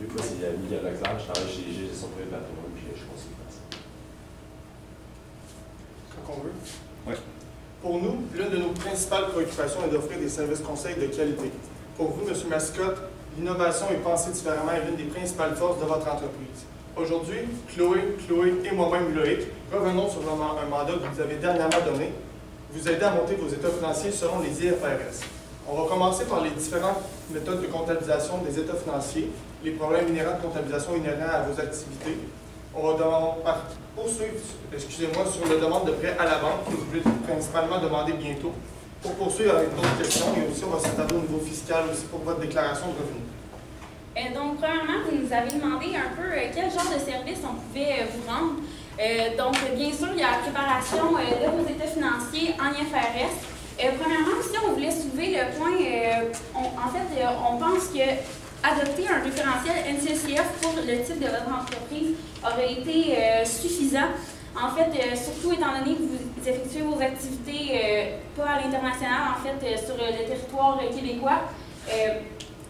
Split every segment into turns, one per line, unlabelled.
Moi, c'est Miguel Leclerc, je travaille chez IG Gestion Privée de Patrimoine, puis je conseille ça.
Quand on veut.
Oui.
Pour nous, l'une de nos principales préoccupations est d'offrir des services conseils de qualité. Pour vous, M. Mascotte, l'innovation et penser différemment est l'une des principales forces de votre entreprise. Aujourd'hui, Chloé et moi-même, Loïc, revenons sur un mandat que vous avez dernièrement donné, vous aider à monter vos états financiers selon les IFRS. On va commencer par les différentes méthodes de comptabilisation des états financiers, les problèmes inhérents de comptabilisation inhérents à vos activités. On va poursuivre, sur la demande de prêt à la banque, que vous voulez principalement demander bientôt. Pour poursuivre avec d'autres questions, et aussi on va s'attarder au niveau fiscal aussi pour votre déclaration de revenus.
Donc, premièrement, vous nous avez demandé un peu quel genre de service on pouvait vous rendre. Donc, bien sûr, il y a la préparation de vos états financiers en IFRS. Premièrement, si on voulait soulever le point, on pense que adopter un référentiel NCCF pour le type de votre entreprise aurait été suffisant. En fait, surtout étant donné que vous effectuez vos activités pas à l'international, en fait, sur le territoire québécois.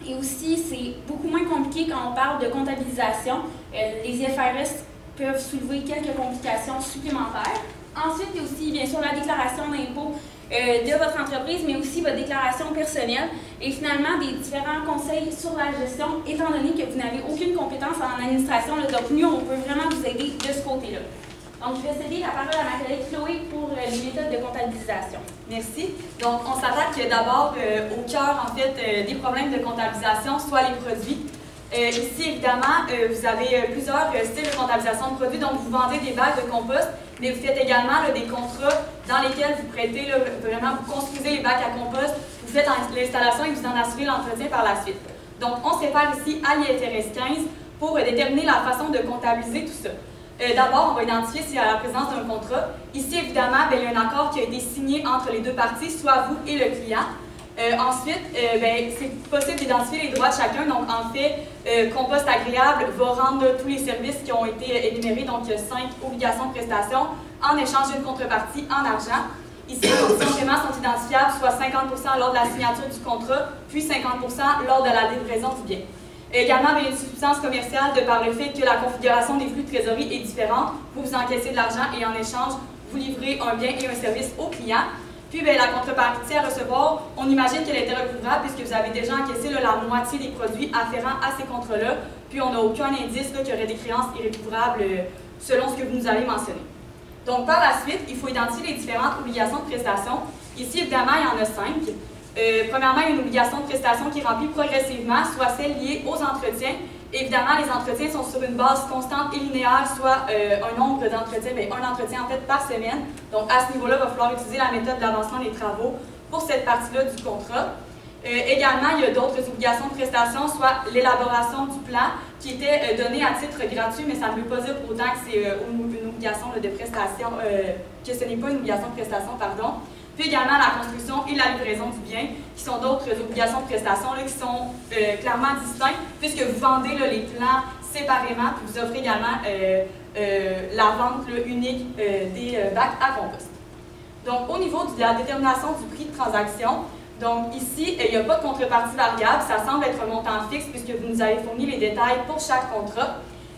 Et aussi, c'est beaucoup moins compliqué quand on parle de comptabilisation. Les IFRS peuvent soulever quelques complications supplémentaires. Ensuite, il y a aussi, bien sûr, la déclaration d'impôt de votre entreprise, mais aussi votre déclaration personnelle. Et finalement, des différents conseils sur la gestion, étant donné que vous n'avez aucune compétence en administration. Donc, nous, on peut vraiment vous aider de ce côté-là. Donc, je vais céder la parole à ma collègue Chloé pour les méthodes de comptabilisation.
Merci. Donc, on s'attaque d'abord au cœur, en fait, des problèmes de comptabilisation, soit les produits. Ici, évidemment, vous avez plusieurs styles de comptabilisation de produits. Donc, vous vendez des bacs de compost, mais vous faites également des contrats dans lesquels vous prêtez, vraiment, vous construisez les bacs à compost, vous faites l'installation et vous en assurez l'entretien par la suite. Donc, on sépare ici à l'IFRS 15 pour déterminer la façon de comptabiliser tout ça. D'abord, on va identifier s'il y a la présence d'un contrat. Ici, évidemment, il y a un accord qui a été signé entre les deux parties, soit vous et le client. Ensuite, c'est possible d'identifier les droits de chacun. Donc, en fait, Compost Agréable va rendre tous les services qui ont été énumérés. Donc, il y a 5 obligations de prestation en échange d'une contrepartie en argent. Ici, les conditions de paiement sont identifiables, soit 50% lors de la signature du contrat, puis 50% lors de la livraison du bien. Également, il y a une substance commerciale de par le fait que la configuration des flux de trésorerie est différente. Vous encaissez de l'argent et en échange, vous livrez un bien et un service au client. Puis, la contrepartie à recevoir, on imagine qu'elle était recouvrable puisque vous avez déjà encaissé la moitié des produits afférents à ces contrats-là. Puis, on n'a aucun indice qu'il y aurait des créances irrécouvrables selon ce que vous nous avez mentionné. Donc, par la suite, il faut identifier les différentes obligations de prestation. Ici, évidemment, il y en a 5. Premièrement, il y a une obligation de prestation qui est remplie progressivement, soit celle liée aux entretiens. Évidemment, les entretiens sont sur une base constante et linéaire, soit un nombre d'entretiens, un entretien en fait par semaine. Donc, à ce niveau-là, il va falloir utiliser la méthode d'avancement des travaux pour cette partie-là du contrat. Également, il y a d'autres obligations de prestation, soit l'élaboration du plan qui était donnée à titre gratuit, mais ça ne veut pas dire pour autant que c'est une obligation de prestation, que ce n'est pas une obligation de prestation, pardon. Puis également la construction et la livraison du bien, qui sont d'autres obligations de prestation qui sont clairement distinctes, puisque vous vendez les plans séparément, puis vous offrez également la vente unique des bacs à compost. Donc, au niveau de la détermination du prix de transaction, donc ici, il n'y a pas de contrepartie variable, ça semble être un montant fixe, puisque vous nous avez fourni les détails pour chaque contrat.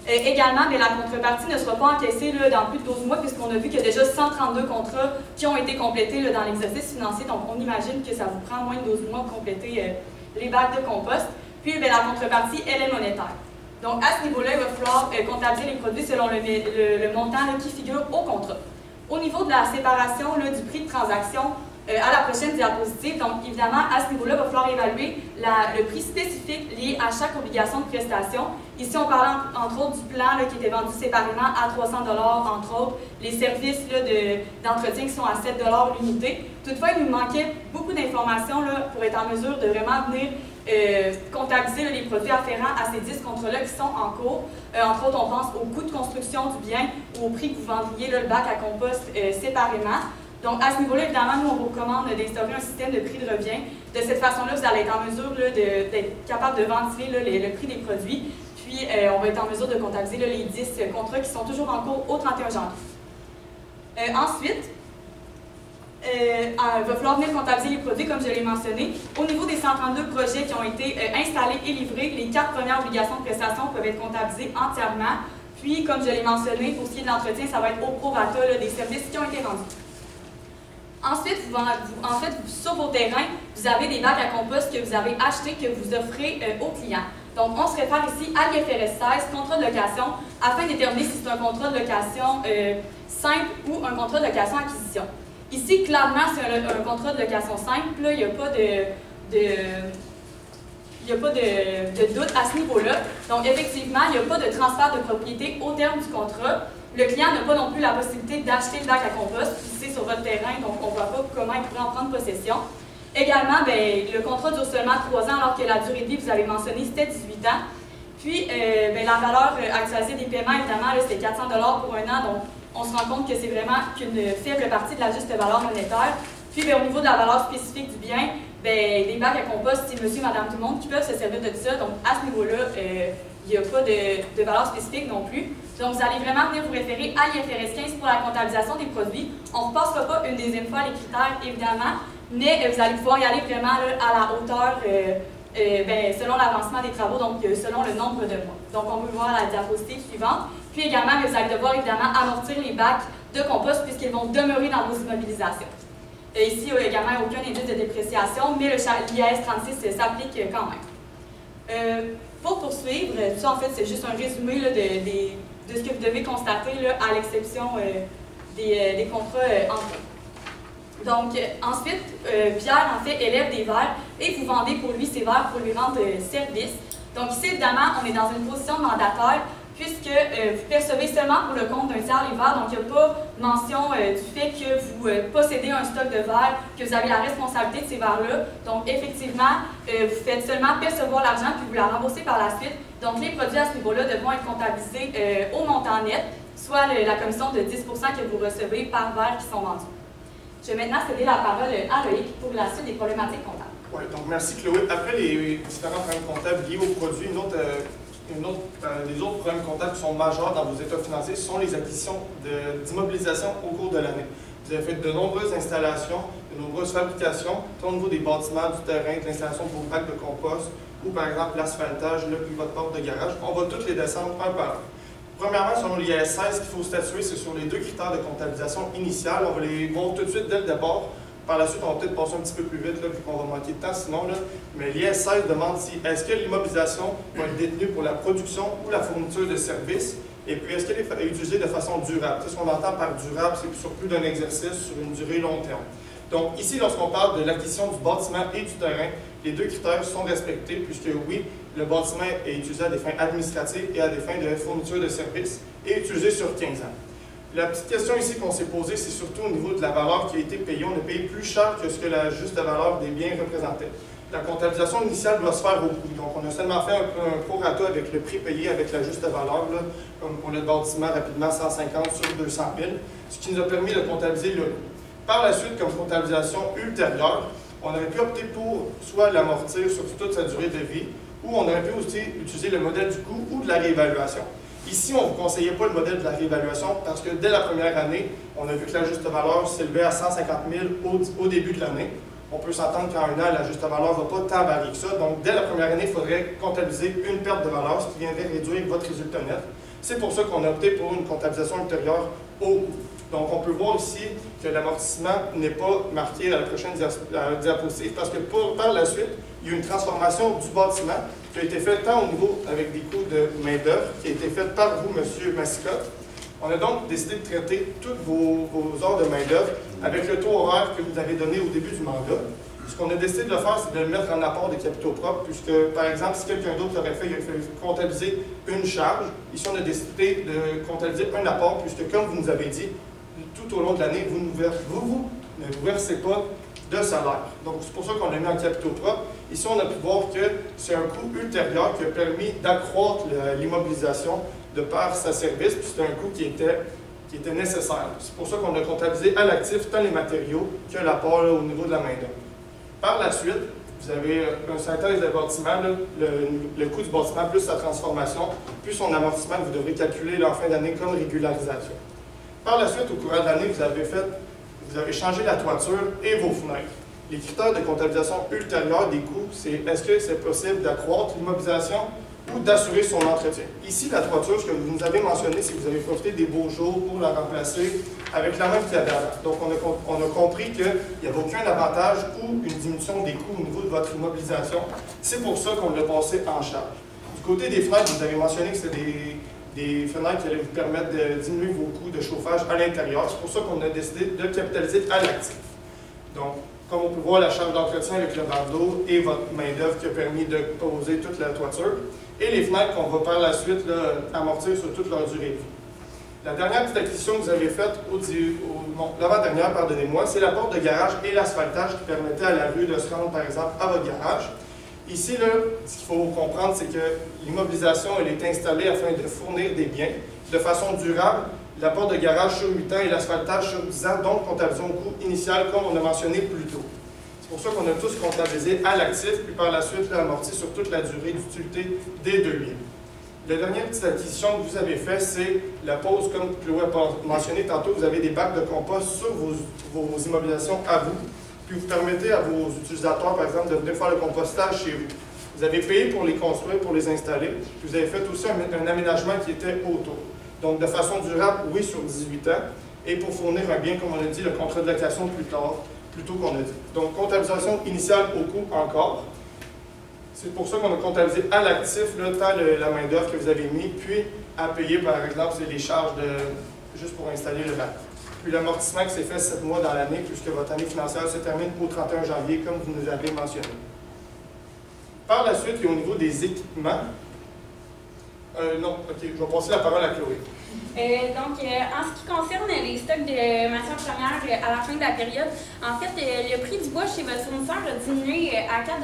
Également, la contrepartie ne sera pas encaissée dans plus de 12 mois puisqu'on a vu qu'il y a déjà 132 contrats qui ont été complétés dans l'exercice financier. Donc, on imagine que ça vous prend moins de 12 mois pour compléter les bacs de compost. Puis, la contrepartie, elle est monétaire. Donc, à ce niveau-là, il va falloir comptabiliser les produits selon le montant qui figure au contrat. Au niveau de la séparation du prix de transaction, à la prochaine diapositive, donc évidemment, à ce niveau-là, il va falloir évaluer le prix spécifique lié à chaque obligation de prestation. Ici, on parle entre autres du plan qui était vendu séparément à 300 $, entre autres, les services d'entretien qui sont à 7 $ l'unité. Toutefois, il nous manquait beaucoup d'informations pour être en mesure de vraiment venir comptabiliser les produits afférents à ces 10 contrats-là qui sont en cours. Entre autres, on pense au coût de construction du bien ou au prix que vous vendriez le bac à compost séparément. Donc, à ce niveau-là, évidemment, nous, on vous recommande d'instaurer un système de prix de revient. De cette façon-là, vous allez être en mesure d'être capable de ventiler le prix des produits. Puis, on va être en mesure de comptabiliser les 10 contrats qui sont toujours en cours au 31 janvier. Ensuite, va falloir venir comptabiliser les produits, comme je l'ai mentionné. Au niveau des 132 projets qui ont été installés et livrés, les 4 premières obligations de prestation peuvent être comptabilisées entièrement. Puis, comme je l'ai mentionné, pour ce qui est de l'entretien, ça va être au prorata des services qui ont été rendus. Ensuite, sur vos terrains, vous avez des bacs à compost que vous avez achetés, que vous offrez aux clients. Donc, on se réfère ici à l'IFRS 16, contrat de location, afin de déterminer si c'est un contrat de location simple ou un contrat de location acquisition. Ici, clairement, c'est un contrat de location simple. Là, il n'y a pas de doute à ce niveau-là. Donc, effectivement, il n'y a pas de transfert de propriété au terme du contrat. Le client n'a pas non plus la possibilité d'acheter le bac à compost, puis c'est sur votre terrain, donc on ne voit pas comment il pourrait en prendre possession. Également, le contrat dure seulement 3 ans, alors que la durée de vie, vous avez mentionné, c'était 18 ans. Puis, la valeur actualisée des paiements, évidemment, c'est 400 $ pour un an, donc on se rend compte que c'est vraiment qu'une faible partie de la juste valeur monétaire. Puis, au niveau de la valeur spécifique du bien, les bacs à compost, c'est monsieur, madame, tout le monde qui peuvent se servir de ça. Donc, à ce niveau-là, il n'y a pas de valeur spécifique non plus. Donc, vous allez vraiment venir vous référer à l'IFRS 15 pour la comptabilisation des produits. On ne repassera pas une deuxième fois les critères, évidemment, mais vous allez pouvoir y aller vraiment là, à la hauteur selon l'avancement des travaux, donc selon le nombre de mois. Donc, on peut voir la diapositive suivante. Puis également, vous allez devoir évidemment amortir les bacs de compost puisqu'ils vont demeurer dans vos immobilisations. Ici, il n'y a également aucun indice de dépréciation, mais l'IAS 36 s'applique quand même. Pour poursuivre, ça en fait c'est juste un résumé là, de ce que vous devez constater là, à l'exception des contrats en cours. Donc ensuite, Pierre en fait élève des verres et vous vendez pour lui ces verres pour lui rendre service. Donc ici évidemment on est dans une position de mandataire puisque vous percevez seulement pour le compte d'un tiers les verres, donc il n'y a pas mention du fait que vous possédez un stock de verres, que vous avez la responsabilité de ces verres-là. Donc effectivement, vous faites seulement percevoir l'argent puis vous la remboursez par la suite. Donc les produits à ce niveau-là devront être comptabilisés au montant net, soit la commission de 10% que vous recevez par verre qui sont vendus. Je vais maintenant céder la parole à Loïc pour la suite des problématiques comptables.
Oui, donc merci Chloé. Après les différents problèmes comptables liés aux produits, des autres problèmes comptables qui sont majeurs dans vos états financiers sont les acquisitions d'immobilisation au cours de l'année. Vous avez fait de nombreuses installations, de nombreuses fabrications, tant au niveau des bâtiments, du terrain, de l'installation de vos bacs de compost, ou par exemple l'asphaltage, puis votre porte de garage. On va toutes les descendre un par un. Premièrement, selon l'IAS 16, ce qu'il faut statuer, c'est sur les 2 critères de comptabilisation initiale. On va les voir tout de suite dès le départ. Par la suite, on va peut-être passer un petit peu plus vite, là, vu qu'on va manquer de temps sinon. Là. Mais l'IAS 16 demande si est-ce que l'immobilisation va être détenue pour la production ou la fourniture de services, et puis est-ce qu'elle est utilisée de façon durable. Ce qu'on entend par durable, c'est sur plus d'un exercice, sur une durée long terme. Donc ici, lorsqu'on parle de l'acquisition du bâtiment et du terrain, les 2 critères sont respectés, puisque oui, le bâtiment est utilisé à des fins administratives et à des fins de fourniture de services, et utilisé sur 15 ans. La petite question ici qu'on s'est posée, c'est surtout au niveau de la valeur qui a été payée. On a payé plus cher que ce que la juste valeur des biens représentait. La comptabilisation initiale doit se faire au coût. Donc, on a seulement fait un prorata avec le prix payé avec la juste valeur, là, comme pour le bâtiment, rapidement 150 sur 200 000, ce qui nous a permis de comptabiliser le coût. Par la suite, comme comptabilisation ultérieure, on aurait pu opter pour soit l'amortir sur toute sa durée de vie, ou on aurait pu aussi utiliser le modèle du coût ou de la réévaluation. Ici, on ne vous conseillait pas le modèle de la réévaluation parce que dès la première année, on a vu que la juste valeur s'élevait à 150 000 au début de l'année. On peut s'entendre qu'en un an, la juste valeur ne va pas tant varier que ça. Donc, dès la première année, il faudrait comptabiliser une perte de valeur, ce qui viendrait réduire votre résultat net. C'est pour ça qu'on a opté pour une comptabilisation ultérieure au coût. Donc, on peut voir ici que l'amortissement n'est pas marqué à la prochaine diapositive parce que par la suite, il y a une transformation du bâtiment qui a été faite tant au niveau avec des coûts de main-d'œuvre, qui a été faite par vous, M. Mascotte. On a donc décidé de traiter toutes vos heures de main-d'œuvre avec le taux horaire que vous avez donné au début du mandat. Ce qu'on a décidé de le faire, c'est de le mettre en apport des capitaux propres, puisque, par exemple, si quelqu'un d'autre l'aurait fait, il aurait fallu comptabiliser une charge. Ici, on a décidé de comptabiliser un apport, puisque, comme vous nous avez dit, tout au long de l'année, vous ne vous versez pas de salaire. Donc, c'est pour ça qu'on l'a mis en capitaux propres. Ici, on a pu voir que c'est un coût ultérieur qui a permis d'accroître l'immobilisation de par sa service, puis c'est un coût qui était nécessaire. C'est pour ça qu'on a comptabilisé à l'actif tant les matériaux que l'apport au niveau de la main-d'œuvre. Par la suite, vous avez un synthèse de bâtiment, le coût du bâtiment plus sa transformation, plus son amortissement que vous devrez calculer en fin d'année comme régularisation. Par la suite, au courant de l'année, vous Vous avez changé la toiture et vos fenêtres. Les critères de comptabilisation ultérieurs des coûts, c'est est-ce que c'est possible d'accroître l'immobilisation ou d'assurer son entretien. Ici, la toiture, ce que vous nous avez mentionné, c'est que vous avez profité des beaux jours pour la remplacer avec la même qu'il y avait avant. Donc, on a compris qu'il n'y avait aucun avantage ou une diminution des coûts au niveau de votre immobilisation. C'est pour ça qu'on l'a passé en charge. Du côté des fenêtres, vous avez mentionné que c'était des fenêtres qui allaient vous permettre de diminuer vos coûts de chauffage à l'intérieur. C'est pour ça qu'on a décidé de capitaliser à l'actif. Donc, comme on peut voir, la charge d'entretien avec le bardeau et votre main-d'œuvre qui a permis de poser toute la toiture. Et les fenêtres qu'on va par la suite là, amortir sur toute leur durée de vie. La dernière petite acquisition que vous avez faite, l'avant-dernière, pardonnez-moi, c'est la porte de garage et l'asphaltage qui permettait à la rue de se rendre, par exemple, à votre garage. Ici, là, ce qu'il faut comprendre, c'est que l'immobilisation, elle est installée afin de fournir des biens de façon durable. La porte de garage sur 8 ans et l'asphaltage sur 10 ans, donc comptabilisons au coût initial, comme on a mentionné plus tôt. C'est pour ça qu'on a tous comptabilisé à l'actif, puis par la suite, amorti sur toute la durée d'utilité des deux lieux. La dernière petite acquisition que vous avez faite, c'est la pose, comme Chloé a mentionné tantôt, vous avez des bacs de compost sur vos immobilisations à vous, puis vous permettez à vos utilisateurs, par exemple, de venir faire le compostage chez vous. Vous avez payé pour les construire, pour les installer, puis vous avez fait aussi un aménagement qui était autour. Donc, de façon durable, oui, sur 18 ans, et pour fournir un bien, comme on a dit, le contrat de location plus tôt qu'on a dit. Donc, comptabilisation initiale au coût encore. C'est pour ça qu'on a comptabilisé à l'actif, tant la main-d'œuvre que vous avez mis, puis à payer, par exemple, c'est les charges juste pour installer le bac. Puis l'amortissement qui s'est fait 7 mois dans l'année, puisque votre année financière se termine au 31 janvier, comme vous nous avez mentionné. Par la suite, et au niveau des équipements, non, ok, je vais passer la parole à Chloé.
En ce qui concerne les stocks de matières premières à la fin de la période, en fait, le prix du bois chez votre fournisseur a diminué à 4,50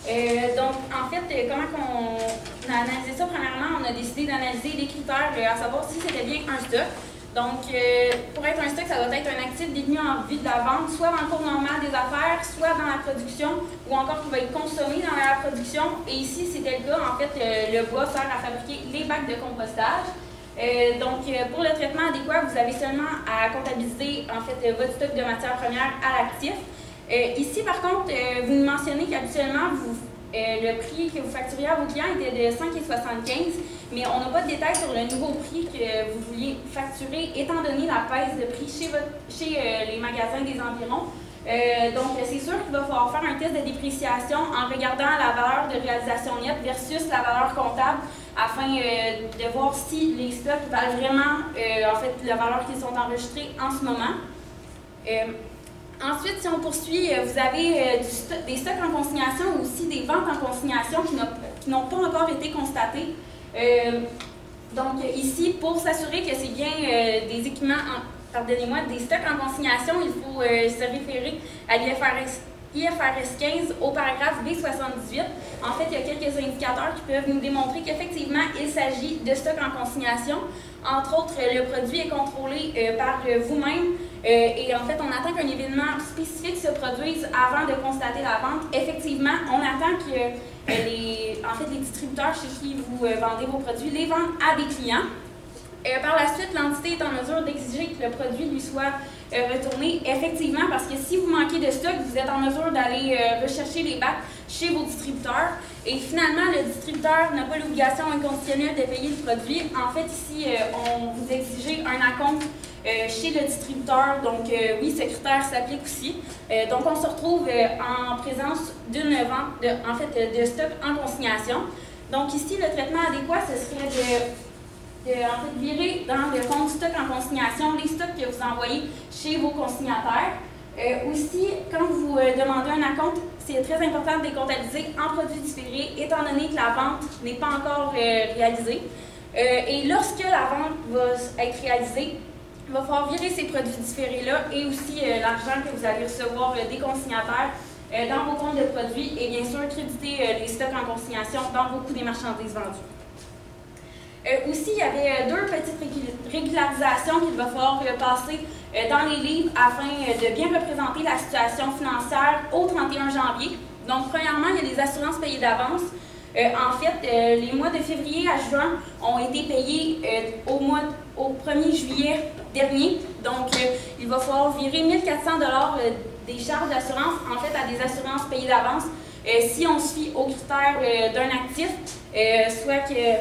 $. Donc, en fait, comment on a analysé ça? Premièrement, on a décidé d'analyser les critères à savoir si c'était bien un stock. Donc, pour être un stock, ça doit être un actif détenu en vue de la vente, soit dans le cours normal des affaires, soit dans la production, ou encore qui va être consommé dans la production. Et ici, c'était le cas. En fait, le bois sert à fabriquer les bacs de compostage. Donc, pour le traitement adéquat, vous avez seulement à comptabiliser en fait votre stock de matières premières à l'actif. Ici, par contre, vous nous mentionnez qu'habituellement, le prix que vous facturiez à vos clients était de 5,75 $, mais on n'a pas de détails sur le nouveau prix que vous vouliez facturer, étant donné la baisse de prix chez les magasins des environs. Donc, c'est sûr qu'il va falloir faire un test de dépréciation en regardant la valeur de réalisation nette versus la valeur comptable afin de voir si les stocks valent vraiment en fait, la valeur qu'ils sont enregistrés en ce moment. Ensuite, si on poursuit, vous avez des stocks en consignation ou aussi des ventes en consignation qui n'ont pas encore été constatées. Donc, ici, pour s'assurer que c'est bien des équipements, des stocks en consignation, il faut se référer à l'IFRS 15 au paragraphe B78. En fait, il y a quelques indicateurs qui peuvent nous démontrer qu'effectivement, il s'agit de stocks en consignation. Entre autres, le produit est contrôlé par vous-même et en fait, on attend qu'un événement spécifique se produise avant de constater la vente. Effectivement, on attend que les distributeurs chez qui vous vendez vos produits les vendent à des clients. Par la suite, l'entité est en mesure d'exiger que le produit lui soit retourné effectivement parce que si vous manquez de stock, vous êtes en mesure d'aller rechercher les bacs chez vos distributeurs. Et finalement, le distributeur n'a pas l'obligation inconditionnelle de payer le produit. En fait, ici, on vous exige un acompte chez le distributeur. Donc, oui, ce critère s'applique aussi. Donc, on se retrouve en présence d'une vente de stock en consignation. Donc, ici, le traitement adéquat, ce serait de virer dans le compte stock en consignation les stocks que vous envoyez chez vos consignataires. Aussi, quand vous demandez un acompte, c'est très important de les comptabiliser en produits différés, étant donné que la vente n'est pas encore réalisée. Et lorsque la vente va être réalisée, il va falloir virer ces produits différés-là et aussi l'argent que vous allez recevoir des consignataires dans vos comptes de produits et bien sûr créditer les stocks en consignation dans vos coûts des marchandises vendues. Aussi, il y avait deux petites régularisations qu'il va falloir passer dans les livres afin de bien représenter la situation financière au 31 janvier. Donc, premièrement, il y a les assurances payées d'avance. En fait, les mois de février à juin ont été payés au 1er juillet dernier. Donc, il va falloir virer 1 400 $ des charges d'assurance, en fait, à des assurances payées d'avance. Si on se fie aux critères d'un actif, soit que,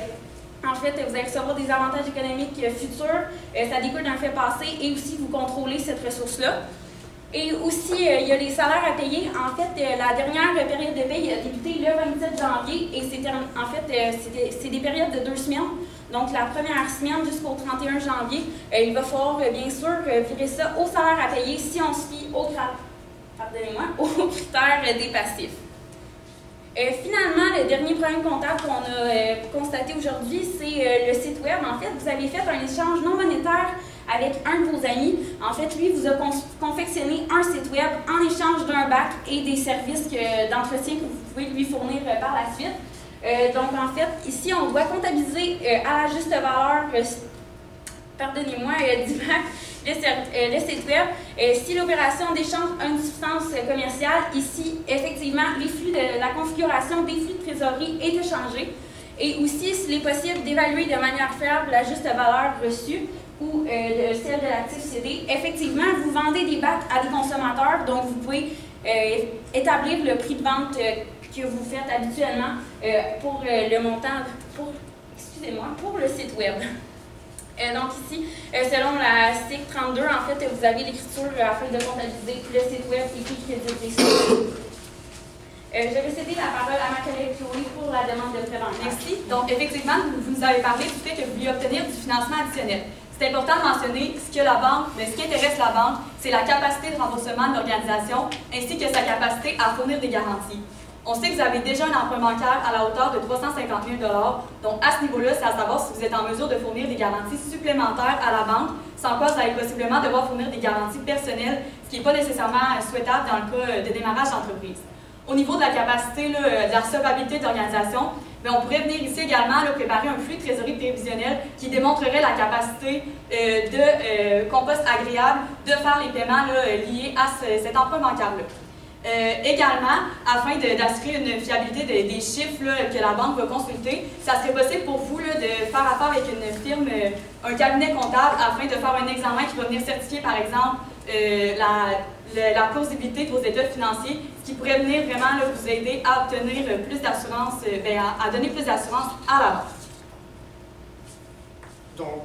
en fait, vous allez recevoir des avantages économiques futurs, ça découle d'un fait passé, et aussi vous contrôlez cette ressource-là. Et aussi, il y a les salaires à payer. En fait, la dernière période de paye a débuté le 27 janvier et c'est des périodes de 2 semaines. Donc, la première semaine jusqu'au 31 janvier, il va falloir bien sûr virer ça au salaire à payer si on se fie aux critères des passifs. Finalement, le dernier problème comptable qu'on a constaté aujourd'hui, c'est le site web. En fait, vous avez fait un échange non monétaire avec un de vos amis. En fait, lui vous a confectionné un site web en échange d'un bac et des services d'entretien que vous pouvez lui fournir par la suite. Donc, en fait, ici, on doit comptabiliser à la juste valeur, du bac, le site web. Si l'opération d'échange a une substance commerciale, ici, effectivement, la configuration des flux de trésorerie est échangée. Et aussi, s'il est possible d'évaluer de manière fiable la juste valeur reçue ou celle de l'actif cédé. Effectivement, vous vendez des bacs à des consommateurs, donc vous pouvez établir le prix de vente que vous faites habituellement pour le montant, pour le site web. Donc ici, selon la SIC 32, en fait, vous avez l'écriture afin de comptabiliser le site web et qui crédite. Je vais céder la parole à ma collègue Chloé pour la demande de prévention.
Merci. Donc, effectivement, vous nous avez parlé du fait que vous vouliez obtenir du financement additionnel. C'est important de mentionner ce qui intéresse la banque, c'est la capacité de remboursement de l'organisation ainsi que sa capacité à fournir des garanties. On sait que vous avez déjà un emprunt bancaire à la hauteur de 350 000 $. Donc, à ce niveau-là, c'est à savoir si vous êtes en mesure de fournir des garanties supplémentaires à la banque, sans quoi vous allez possiblement devoir fournir des garanties personnelles, ce qui n'est pas nécessairement souhaitable dans le cas de démarrage d'entreprise. Au niveau de la capacité, de la recevabilité d'organisation, on pourrait venir ici également préparer un flux de trésorerie prévisionnel qui démontrerait la capacité de compost agréable de faire les paiements liés à cet emprunt bancaire-là. Également, afin d'assurer une fiabilité des chiffres que la banque va consulter, ça serait possible pour vous de faire affaire avec une firme, un cabinet comptable, afin de faire un examen qui va venir certifier, par exemple, la plausibilité de vos états financiers, ce qui pourrait venir vraiment vous aider à obtenir plus d'assurance, à donner plus d'assurance à la banque.
Donc,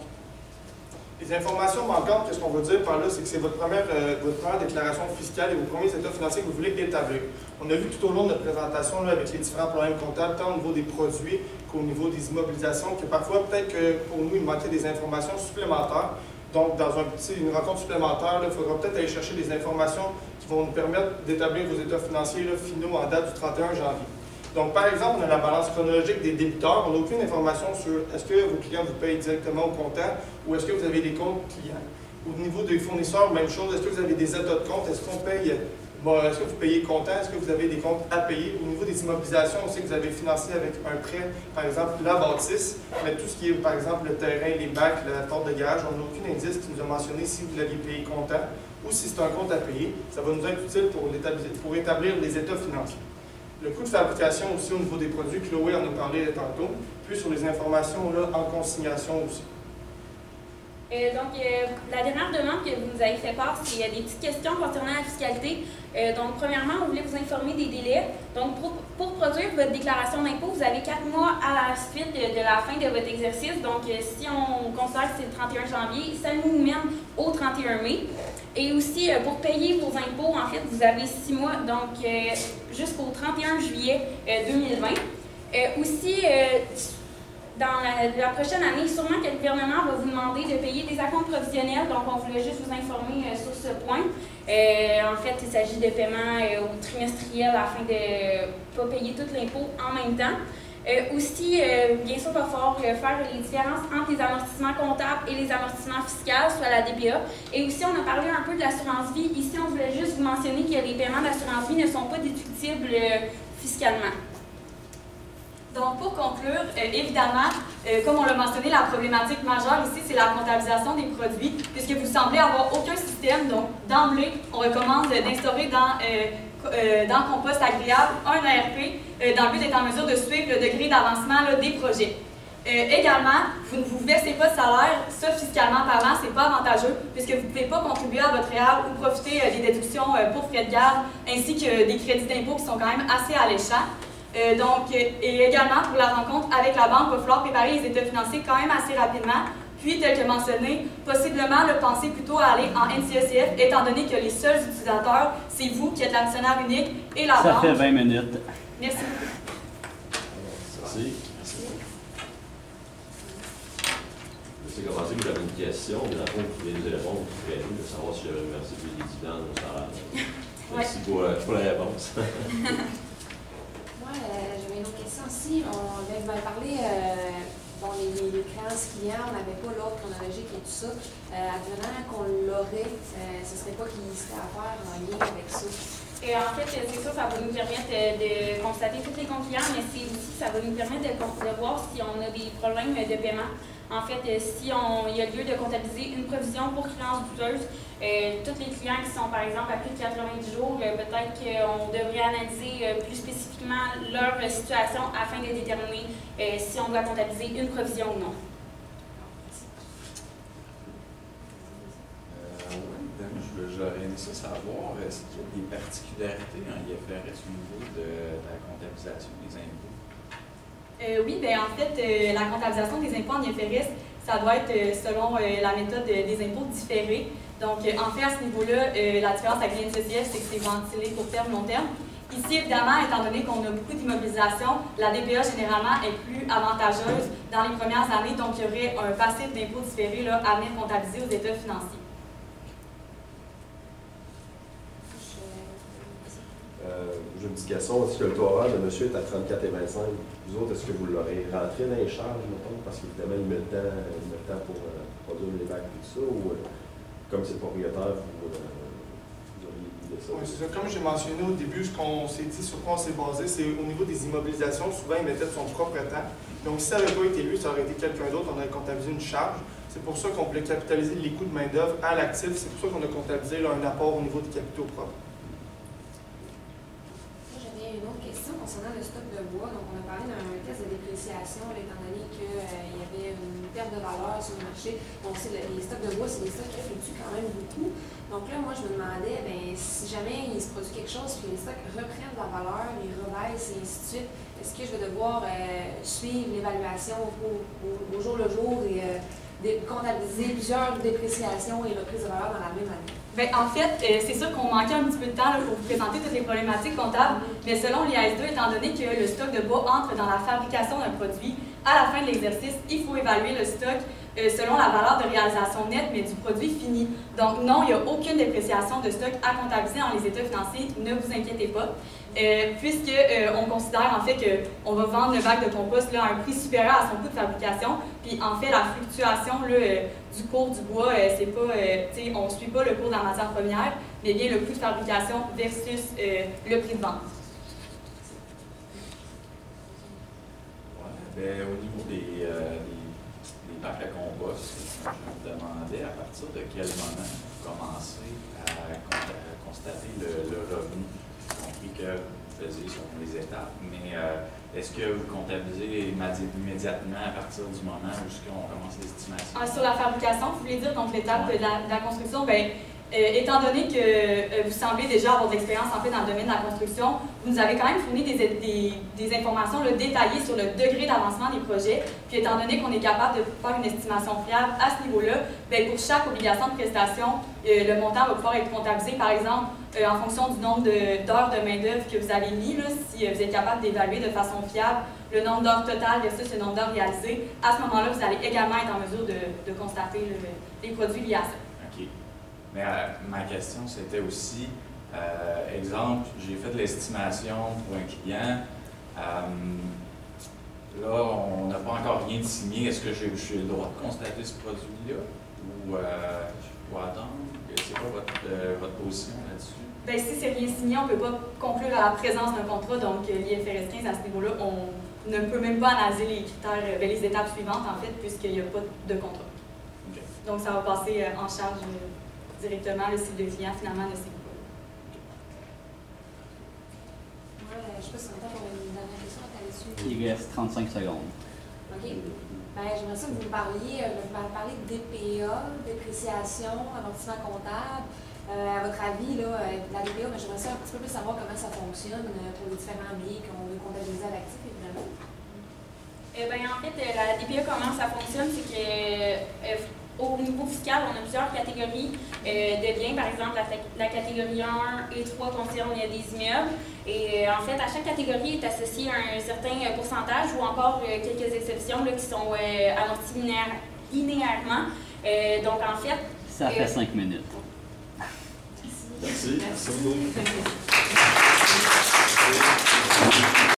les informations manquantes, qu'est-ce qu'on veut dire par là, c'est que c'est votre première déclaration fiscale et vos premiers états financiers que vous voulez établir. On a vu tout au long de notre présentation avec les différents problèmes comptables, tant au niveau des produits qu'au niveau des immobilisations, que parfois, peut-être que pour nous, il manquait des informations supplémentaires. Donc, dans une rencontre supplémentaire, il faudra peut-être aller chercher des informations qui vont nous permettre d'établir vos états financiers finaux en date du 31 janvier. Donc, par exemple, on a la balance chronologique des débiteurs. On n'a aucune information sur est-ce que vos clients vous payent directement au comptant ou est-ce que vous avez des comptes clients. Au niveau des fournisseurs, même chose. Est-ce que vous avez des états de compte? Est-ce qu'on paye? Est-ce que vous payez comptant? Est-ce que vous avez des comptes à payer? Au niveau des immobilisations, on sait que vous avez financé avec un prêt, par exemple, la bâtisse, mais tout ce qui est, par exemple, le terrain, les bacs, la porte de garage, on n'a aucun indice qui nous a mentionné si vous l'aviez payé comptant ou si c'est un compte à payer. Ça va nous être utile pour établir les états financiers. Le coût de fabrication aussi au niveau des produits, Chloé en a parlé tantôt, puis sur les informations en consignation aussi.
Donc, la dernière demande que vous nous avez fait part, c'est des petites questions concernant la fiscalité. Donc, premièrement, on voulait vous informer des délais. Donc, pour produire votre déclaration d'impôt, vous avez 4 mois à la suite de la fin de votre exercice. Donc, si on considère que c'est le 31 janvier, ça nous mène au 31 mai. Et aussi, pour payer vos impôts, en fait, vous avez 6 mois, donc jusqu'au 31 juillet 2020. Aussi, dans la prochaine année, sûrement que le gouvernement va vous demander de payer des acomptes provisionnels, donc on voulait juste vous informer sur ce point. En fait, il s'agit de paiements au trimestriel afin de ne pas payer tout l'impôt en même temps. Aussi, bien sûr, il va falloir faire les différences entre les amortissements comptables et les amortissements fiscaux, soit la DPA. Et aussi, on a parlé un peu de l'assurance vie. Ici, on voulait juste vous mentionner que les paiements d'assurance vie ne sont pas déductibles fiscalement.
Donc, pour conclure, évidemment, comme on l'a mentionné, la problématique majeure ici, c'est la comptabilisation des produits, puisque vous semblez avoir aucun système. Donc, d'emblée, on recommande d'instaurer dans Compost Agréable, un ERP, dans le but d'être en mesure de suivre le degré d'avancement des projets. Également, vous ne vous versez pas de salaire, ça fiscalement parlant, c'est pas avantageux, puisque vous ne pouvez pas contribuer à votre REER ou profiter des déductions pour frais de garde, ainsi que des crédits d'impôt qui sont quand même assez alléchants. Et également, pour la rencontre avec la banque, il va falloir préparer les états financiers quand même assez rapidement. Puis, tel que mentionné, possiblement le penser plutôt à aller en NCECF, étant donné que les seuls utilisateurs, c'est vous qui êtes l'actionnaire unique et la banque.
Ça fait 20 minutes.
Merci.
Merci. Je sais commencer, vous avez une question, mais dans le fond, vous pouvez nous répondre, vous pouvez de savoir si j'avais versé des dividendes au salaire. Merci pour la réponse.
Moi, j'avais une autre question aussi. On avait parlé, bon, les créances clients, on n'avait pas l'ordre chronologique et tout ça. Advenant qu'on l'aurait, ce serait pas qu'il serait à faire en lien avec ça.
Et en fait, c'est ça, ça va nous permettre de constater tous les comptes clients, mais c'est aussi, ça va nous permettre de voir si on a des problèmes de paiement. En fait, si il y a lieu de comptabiliser une provision pour créances douteuses, tous les clients qui sont, par exemple, à plus de 90 jours, peut-être qu'on devrait analyser plus spécifiquement leur situation afin de déterminer si on doit comptabiliser une provision ou non.
J'aurais aimé ça savoir, est-ce qu'il y a des particularités en IFRS au niveau de la comptabilisation des impôts?
Oui, bien en fait, la comptabilisation des impôts en IFRS, ça doit être selon la méthode des impôts différés. Donc, en fait, à ce niveau-là, la différence avec l'NCCF, c'est que c'est ventilé court terme, long terme. Ici, évidemment, étant donné qu'on a beaucoup d'immobilisation, la DPA, généralement, est plus avantageuse dans les premières années. Donc, il y aurait un passif d'impôts différé là, à venir comptabiliser aux états financiers.
J'ai une petite question. Est-ce que le taux horaire de monsieur est à 34,25? Vous autres, est-ce que vous l'aurez rentré dans les charges, mettons, parce qu'évidemment, il met le temps pour produire les bacs et tout ça, ou comme c'est le propriétaire, vous auriez dit ça?
Oui, c'est ça. Comme j'ai mentionné au début, ce qu'on s'est dit, sur quoi on s'est basé, c'est au niveau des immobilisations, souvent, il mettait de son propre temps. Donc, si ça n'avait pas été lui, ça aurait été quelqu'un d'autre, on aurait comptabilisé une charge. C'est pour ça qu'on voulait capitaliser les coûts de main-d'œuvre à l'actif. C'est pour ça qu'on a comptabilisé là, un apport au niveau des capitaux propres.
Une autre question concernant le stock de bois. Donc, on a parlé d'un test de dépréciation, là, étant donné qu'il y avait une perte de valeur sur le marché. Donc, les stocks de bois, c'est des stocks qui fluctuent quand même beaucoup. Donc là, moi, je me demandais, bien, si jamais il se produit quelque chose, puis les stocks reprennent de la valeur, les rebaissent et ainsi de suite, est-ce que je vais devoir suivre l'évaluation au jour le jour et comptabiliser plusieurs dépréciations et reprises de valeur dans la même année?
Bien, en fait, c'est sûr qu'on manquait un petit peu de temps là, pour vous présenter toutes les problématiques comptables, mais selon l'IAS2, étant donné que le stock de bois entre dans la fabrication d'un produit, à la fin de l'exercice, il faut évaluer le stock selon la valeur de réalisation nette, mais du produit fini. Donc non, il n'y a aucune dépréciation de stock à comptabiliser dans les états financiers, ne vous inquiétez pas. Puisqu'on considère en fait qu'on va vendre le bac de compost là, à un prix supérieur à son coût de fabrication, puis en fait la fluctuation là, du cours du bois, c'est pas, on ne suit pas le cours de la matière première, mais bien le coût de fabrication versus le prix de vente.
Ouais, bien, au niveau des bacs à compost, je me demandais à partir de quel moment vous commencez à constater le revenu. J'ai compris que vous faisiez sur les étapes, mais est-ce que vous comptabilisez immédiatement à partir du moment où on commence l'estimation?
Sur la fabrication, vous voulez dire donc l'étape de la construction, bien, étant donné que vous semblez déjà avoir de l'expérience en fait dans le domaine de la construction, vous nous avez quand même fourni des informations là, détaillées sur le degré d'avancement des projets. Puis étant donné qu'on est capable de faire une estimation fiable à ce niveau-là, bien, pour chaque obligation de prestation, le montant va pouvoir être comptabilisé, par exemple, en fonction du nombre d'heures de main-d'œuvre que vous avez mis, là, si vous êtes capable d'évaluer de façon fiable le nombre d'heures totales versus le nombre d'heures réalisées. À ce moment-là, vous allez également être en mesure de constater les produits liés à ça.
OK. Mais ma question, c'était aussi, exemple, j'ai fait de l'estimation pour un client. Là, on n'a pas encore rien de signé. Est-ce que j'ai le droit de constater ce produit-là? Ou je dois attendre? C'est quoi votre position là-dessus?
Bien, si c'est rien signé, on ne peut pas conclure à la présence d'un contrat. Donc, l'IFRS 15, à ce niveau-là, on ne peut même pas analyser les critères, les étapes suivantes, en fait, puisqu'il n'y a pas de contrat.
Okay.
Donc, ça va passer en charge directement le site de client, finalement, ne signe pas.
Je ne sais pas si on a le temps pour une dernière question à là-dessus.
Il reste 35 secondes.
OK. Ben, j'aimerais ça que vous me parliez, de DPA, dépréciation, amortissement comptable. À votre avis, là, la DPA, mais j'aimerais ça un petit peu plus savoir comment ça fonctionne pour les différents biens qu'on veut comptabiliser à l'actif, évidemment.
En fait, la DPA, comment ça fonctionne, c'est que au niveau fiscal, on a plusieurs catégories de biens. Par exemple, la catégorie 1 et 3 concerne des immeubles. Et en fait, à chaque catégorie est associé un certain pourcentage ou encore quelques exceptions là, qui sont amorties linéairement. Donc, en fait...
Ça fait 5 minutes.
Merci.
Merci.